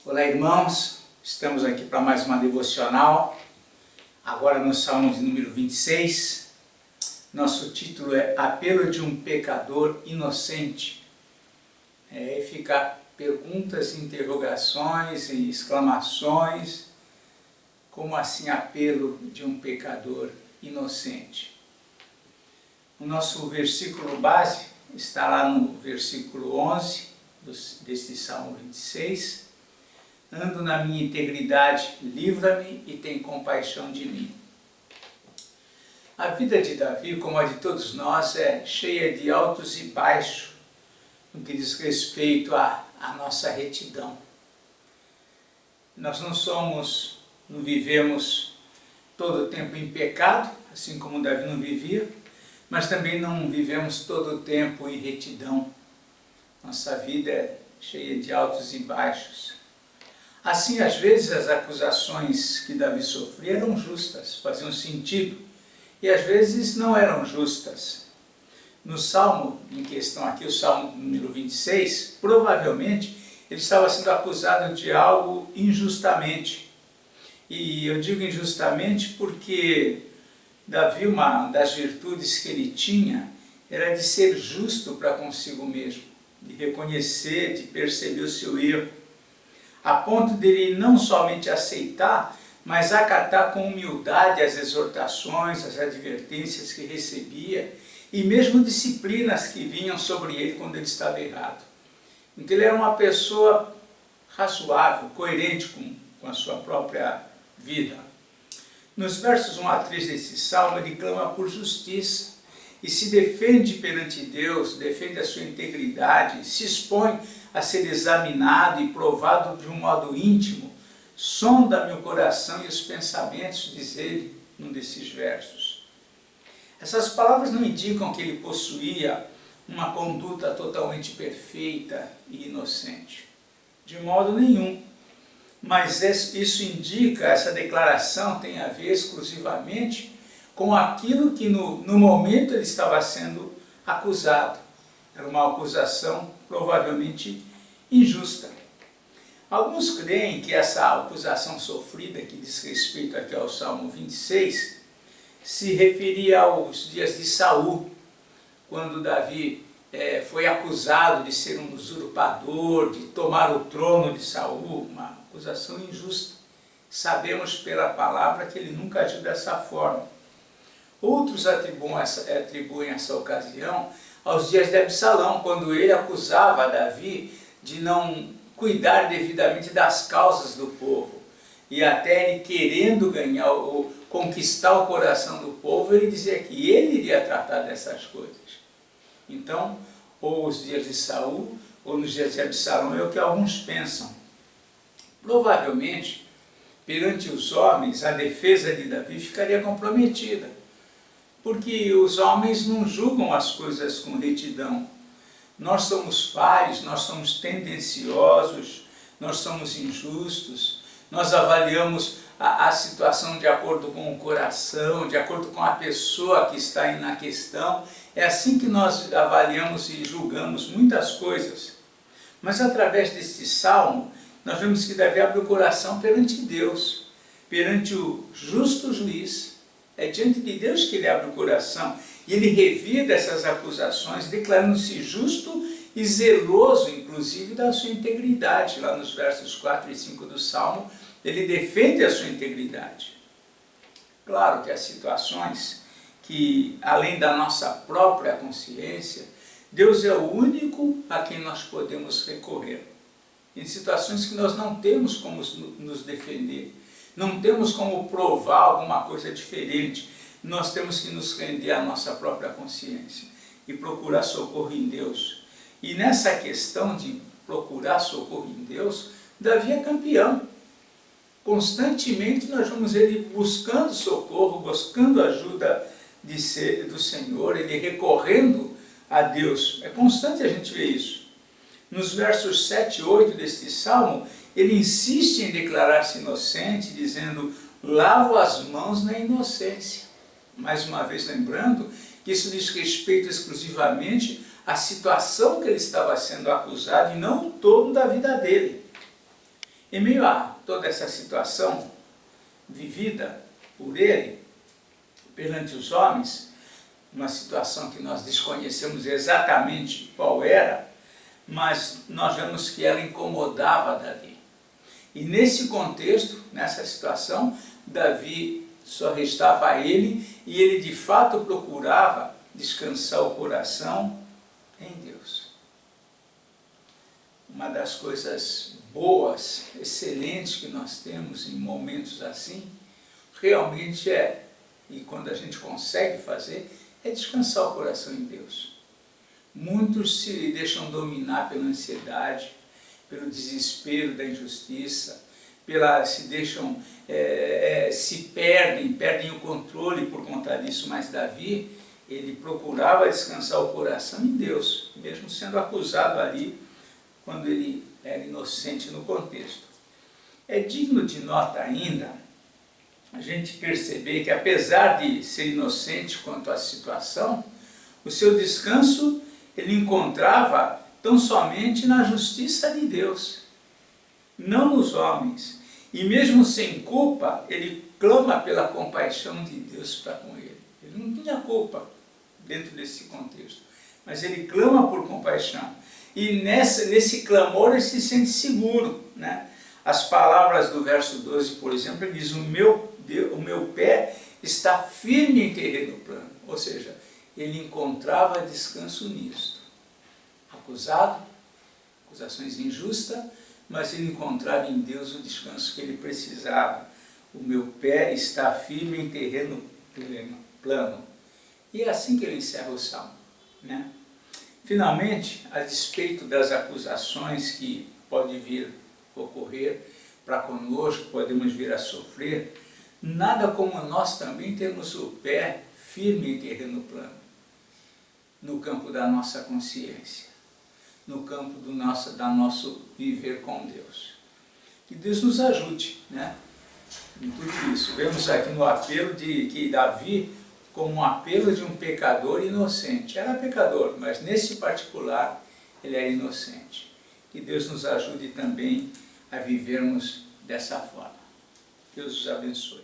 Olá, irmãos, estamos aqui para mais uma devocional, agora no Salmo de número 26. Nosso título é Apelo de um Pecador Inocente. Fica perguntas, interrogações e exclamações, como assim apelo de um pecador inocente? O nosso versículo base está lá no versículo 11 deste Salmo 26. Ando na minha integridade, livra-me e tem compaixão de mim. A vida de Davi, como a de todos nós, é cheia de altos e baixos no que diz respeito à nossa retidão. Nós não vivemos todo o tempo em pecado, assim como Davi não vivia, mas também não vivemos todo o tempo em retidão. Nossa vida é cheia de altos e baixos. Assim, às vezes, as acusações que Davi sofria eram justas, faziam sentido, e às vezes não eram justas. No Salmo em questão aqui, o Salmo número 26, provavelmente ele estava sendo acusado de algo injustamente. E eu digo injustamente porque Davi, uma das virtudes que ele tinha, era de ser justo para consigo mesmo, de reconhecer, de perceber o seu erro, a ponto dele não somente aceitar, mas acatar com humildade as exortações, as advertências que recebia e mesmo disciplinas que vinham sobre ele quando ele estava errado. Então ele era uma pessoa razoável, coerente com a sua própria vida. Nos versos 1 a 3 desse salmo, ele clama por justiça e se defende perante Deus, defende a sua integridade, se expõe a ser examinado e provado de um modo íntimo. Sonda meu coração e os pensamentos, diz ele num desses versos. Essas palavras não indicam que ele possuía uma conduta totalmente perfeita e inocente, de modo nenhum. Mas isso indica, essa declaração tem a ver exclusivamente com aquilo que no momento ele estava sendo acusado. Era uma acusação provavelmente injusta. Alguns creem que essa acusação sofrida, que diz respeito aqui ao Salmo 26, se referia aos dias de Saul, quando Davi foi acusado de ser um usurpador, de tomar o trono de Saul, uma acusação injusta. Sabemos pela palavra que ele nunca agiu dessa forma. Outros atribuem essa ocasião aos dias de Absalão, quando ele acusava Davi de não cuidar devidamente das causas do povo. E até ele querendo ganhar ou conquistar o coração do povo, ele dizia que ele iria tratar dessas coisas. Então, ou os dias de Saul, ou nos dias de Absalão, é o que alguns pensam. Provavelmente, perante os homens, a defesa de Davi ficaria comprometida, porque os homens não julgam as coisas com retidão. Nós somos falhos, nós somos tendenciosos, nós somos injustos, nós avaliamos a situação de acordo com o coração, de acordo com a pessoa que está aí na questão. É assim que nós avaliamos e julgamos muitas coisas. Mas através deste salmo, nós vemos que Davi abre o coração perante Deus, perante o justo juiz. É diante de Deus que ele abre o coração e ele revida essas acusações, declarando-se justo e zeloso, inclusive, da sua integridade. Lá nos versos 4 e 5 do Salmo, ele defende a sua integridade. Claro que há situações que, além da nossa própria consciência, Deus é o único a quem nós podemos recorrer. Em situações que nós não temos como nos defender, não temos como provar alguma coisa diferente, nós temos que nos render à nossa própria consciência e procurar socorro em Deus. E nessa questão de procurar socorro em Deus, Davi é campeão. Constantemente nós vemos ele buscando socorro, buscando ajuda do Senhor, ele recorrendo a Deus. É constante a gente ver isso. Nos versos 7 e 8 deste salmo, ele insiste em declarar-se inocente, dizendo: lavo as mãos na inocência. Mais uma vez lembrando que isso diz respeito exclusivamente à situação que ele estava sendo acusado e não o todo da vida dele. Em meio a toda essa situação vivida por ele, perante os homens, uma situação que nós desconhecemos exatamente qual era, mas nós vemos que ela incomodava Davi. E nesse contexto, nessa situação, Davi só restava a ele e ele de fato procurava descansar o coração em Deus. Uma das coisas boas, excelentes que nós temos em momentos assim, realmente e quando a gente consegue fazer, é descansar o coração em Deus. Muitos se deixam dominar pela ansiedade, pelo desespero da injustiça, se perdem o controle por conta disso, mas Davi, ele procurava descansar o coração em Deus, mesmo sendo acusado ali, quando ele era inocente no contexto. É digno de nota ainda a gente perceber que, apesar de ser inocente quanto à situação, o seu descanso ele encontrava tão somente na justiça de Deus, não nos homens. E mesmo sem culpa, ele clama pela compaixão de Deus para com ele. Ele não tinha culpa dentro desse contexto, mas ele clama por compaixão. E nesse clamor ele se sente seguro, né? As palavras do verso 12, por exemplo, ele diz: o meu pé está firme em terreno plano. Ou seja, ele encontrava descanso nisto. Acusado, acusações injustas, mas ele encontrava em Deus o descanso que ele precisava. O meu pé está firme em terreno plano. E é assim que ele encerra o salmo, né? Finalmente, a despeito das acusações que podem vir ocorrer para conosco, podemos vir a sofrer, nada como nós também temos o pé firme em terreno plano, no campo da nossa consciência, no campo do nosso viver com Deus. Que Deus nos ajude, né, em tudo isso. Vemos aqui no apelo que Davi, como um apelo de um pecador inocente. Era pecador, mas nesse particular ele era inocente. Que Deus nos ajude também a vivermos dessa forma. Deus os abençoe.